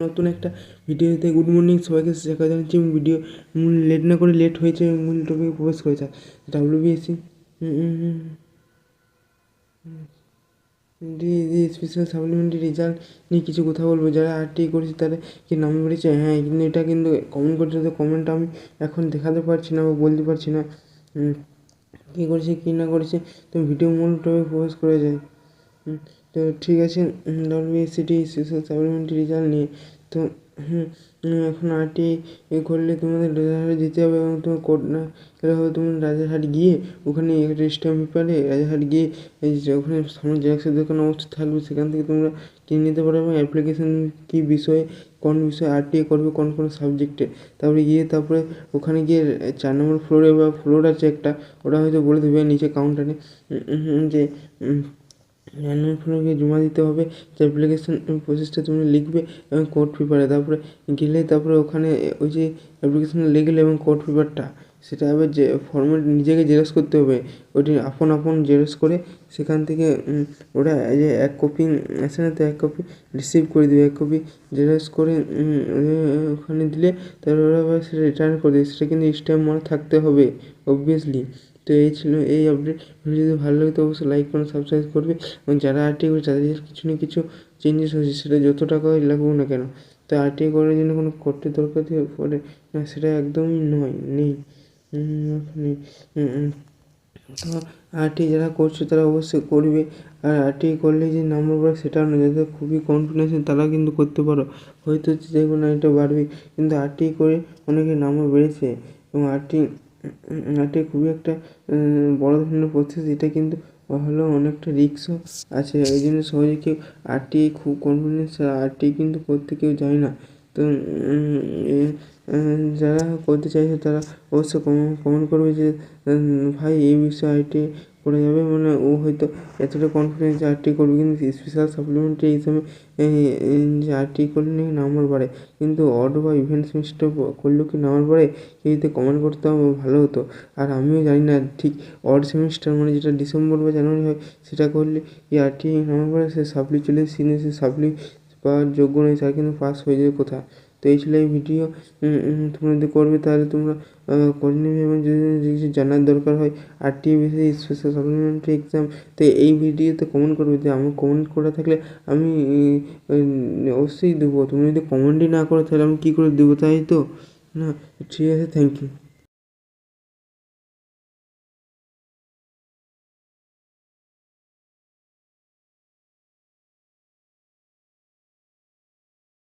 নতুন একটা ভিডিওতে গুড মর্নিং সবাইকে শেখা জানাচ্ছি। ভিডিও লেট না করে লেট হয়েছে মূল টপিকে প্রবেশ করেছে। ডাব্লিউবিএসসি স্পেশাল সাপ্লিমেন্টারি রেজাল্ট নিয়ে কিছু কথা বলবো। যারা আরটি করেছে তাদের কি নাম বেরিয়েছে, হ্যাঁ, কিন্তু এটা কিন্তু কমেন্ট করছে, তো কমেন্টটা আমি এখন দেখাতে পারছি না বা বলতে পারছি না কী করেছে কী না করেছে। তো ভিডিও মূল টপিকে প্রবেশ করে যায়। তো ঠিক আছে, ডাব্লিউবিএসসিটি স্পেশাল সাপ্লিমেন্টারি রেজাল্ট নিয়ে তো এখন আরটি করলে তোমাদের রাজারহাটে যেতে হবে এবং তোমার কোড না গেলে হবে। তুমি রাজারহাট গিয়ে ওখানে একটা স্ট্যাম্প পেপারে রাজারহাট গিয়ে ওখানে সামনে জেরক্সের দোকান অবস্থা থাকবে, সেখান থেকে তোমরা কিনে নিতে পারো এবং অ্যাপ্লিকেশান কী বিষয়ে কোন বিষয়ে আরটিআই করবে কোন কোন সাবজেক্টে। তারপরে ওখানে গিয়ে 4 নম্বর ফ্লোরে বা ফ্লোর আছে একটা, ওটা হয়তো বলে দেবে নিচে কাউন্টারে যে অ্যানুয়াল ফর্মে জমা দিতে হবে। যে অ্যাপ্লিকেশন প্রসেসটা তুমি লিখবে এবং কোড পেপারে তারপরে ওখানে ওই যে অ্যাপ্লিকেশানে লিখলে এবং কোড পেপারটা সেটা আবার যে ফর্মে নিজেকে জেরক্স করতে হবে। ওটি আপন জেরক্স করে সেখান থেকে ওটা যে 1 কপি আছে না, তো 1 কপি রিসিভ করে দেবে। 1 কপি জেরক্স করে ওখানে দিলে তারপরে ওরা আবার সেটা রিটার্ন করে দেবে। সেটা কিন্তু স্ট্যাম্প মারা থাকতে হবে অবভিয়াসলি। তো এই ছিল এই আপডেট। ভিডিও যদি ভালো লাগে তো অবশ্যই লাইক করুন, সাবস্ক্রাইব করবে এবং যারা আরটিআই করছে তাদের কিছু না কিছু চেঞ্জেস হয়েছে, সেটা যত টাকা হয় লাগুক না কেন। তো আরটিআই করার জন্য কোনো কোর্টের দরকার পড়ে না, সেটা একদমই নেই। তো আরটিআই যারা করছে তারা অবশ্যই করবে। আর আরটিআই করলে যে নাম্বার বাড়ে সেটাও না, যাদের খুবই কনফিডেন্স তারা কিন্তু করতে পারো। হয়তো দেখবে না এটা বাড়বে, কিন্তু আরটিআই করে অনেকের নাম্বার বেড়েছে এবং আরটিআই খুবই একটা বড় ধরনের প্রসেস। এটা কিন্তু হলেও অনেকটা রিস্কও আছে, এই জন্য সহজে কেউ আরটিআই খুব কনফিডেন্স আরটিআই কিন্তু করতে কেউ যায় না। তো যারা করতে চাইছে তারা অবশ্যই কমেন্ট করবে যে ভাই এই বিষয়ে আরটিআই করা যাবে, মানে ও হয়তো এতটা কনফিডেন্স যে আরটিআই করবে। কিন্তু স্পেশাল সাপ্লিমেন্টারি এই সময় যে আরটিআই করলে নাকি নাম্বার বাড়ে, কিন্তু অড বা ইভেন সেমিস্টার করলেও কি নাম্বার বাড়ে? কেউ যদি কমেন্ট করতে ভালো হতো। আর আমিও জানি না ঠিক অড সেমিস্টার মানে যেটা ডিসেম্বর বা জানুয়ারি হয় সেটা করলে কি আরটিআই নাম্বার বাড়ে, সে সাপ্লি চলে সে সাপ্লি পাওয়ার যোগ্য নয়, তারা কিন্তু পাস হয়ে যাবে কোথায়। তো এই ছিল এই ভিডিও। তোমরা যদি করবে তাহলে তোমরা করে নেবে এবং যদি কিছু জানার দরকার হয় আরটিআই বিষয়ে স্পেশাল সাপ্লিমেন্টারি এক্সাম, তো এই ভিডিওতে কমেন্ট করবে। যে আমার কমেন্ট করা থাকলে আমি অবশ্যই দেবো। তুমি যদি কমেন্টই না করো তাহলে আমি কী করে দেবো, তাই তো না? ঠিক আছে, থ্যাংক ইউ।